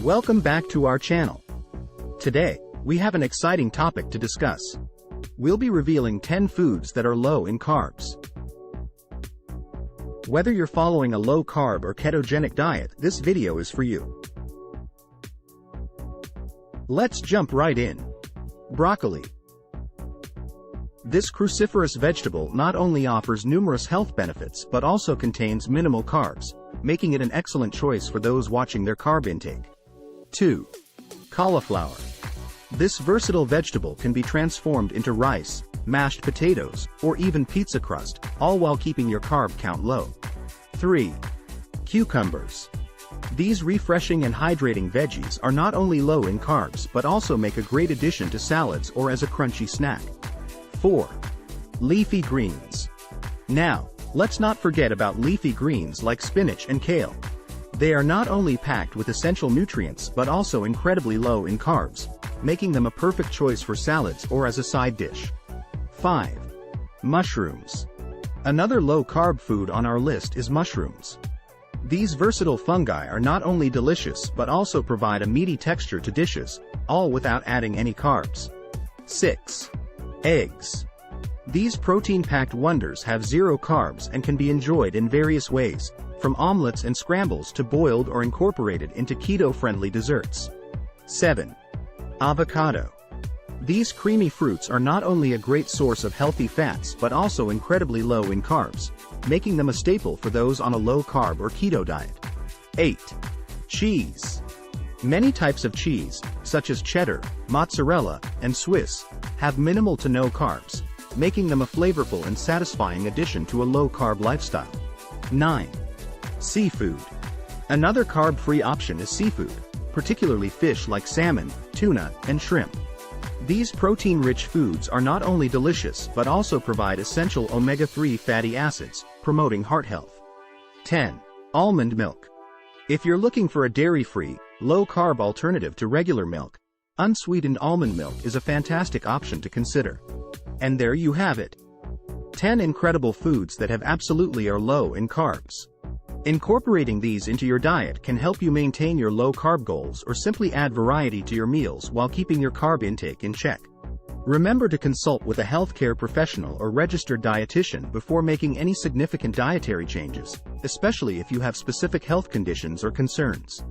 Welcome back to our channel. Today, we have an exciting topic to discuss. We'll be revealing 10 foods that are low in carbs. Whether you're following a low-carb or ketogenic diet, this video is for you. Let's jump right in. Broccoli. This cruciferous vegetable not only offers numerous health benefits but also contains minimal carbs, making it an excellent choice for those watching their carb intake. 2. Cauliflower. This versatile vegetable can be transformed into rice, mashed potatoes, or even pizza crust, all while keeping your carb count low. 3. Cucumbers. These refreshing and hydrating veggies are not only low in carbs but also make a great addition to salads or as a crunchy snack. 4. Leafy greens. Now, let's not forget about leafy greens like spinach and kale. They are not only packed with essential nutrients but also incredibly low in carbs, making them a perfect choice for salads or as a side dish. 5. Mushrooms. Another low-carb food on our list is mushrooms. These versatile fungi are not only delicious but also provide a meaty texture to dishes, all without adding any carbs. 6. Eggs. These protein-packed wonders have zero carbs and can be enjoyed in various ways, from omelets and scrambles to boiled or incorporated into keto-friendly desserts. 7. Avocado. These creamy fruits are not only a great source of healthy fats but also incredibly low in carbs, making them a staple for those on a low-carb or keto diet. 8. Cheese. Many types of cheese, such as cheddar, mozzarella, and Swiss, have minimal to no carbs, making them a flavorful and satisfying addition to a low-carb lifestyle. 9. Seafood. Another carb-free option is seafood, particularly fish like salmon, tuna, and shrimp. These protein-rich foods are not only delicious but also provide essential omega-3 fatty acids, promoting heart health. 10. Almond milk. If you're looking for a dairy-free, low-carb alternative to regular milk, unsweetened almond milk is a fantastic option to consider. And there you have it. 10 incredible foods that have absolutely are low in carbs. Incorporating these into your diet can help you maintain your low-carb goals or simply add variety to your meals while keeping your carb intake in check. Remember to consult with a healthcare professional or registered dietitian before making any significant dietary changes, especially if you have specific health conditions or concerns.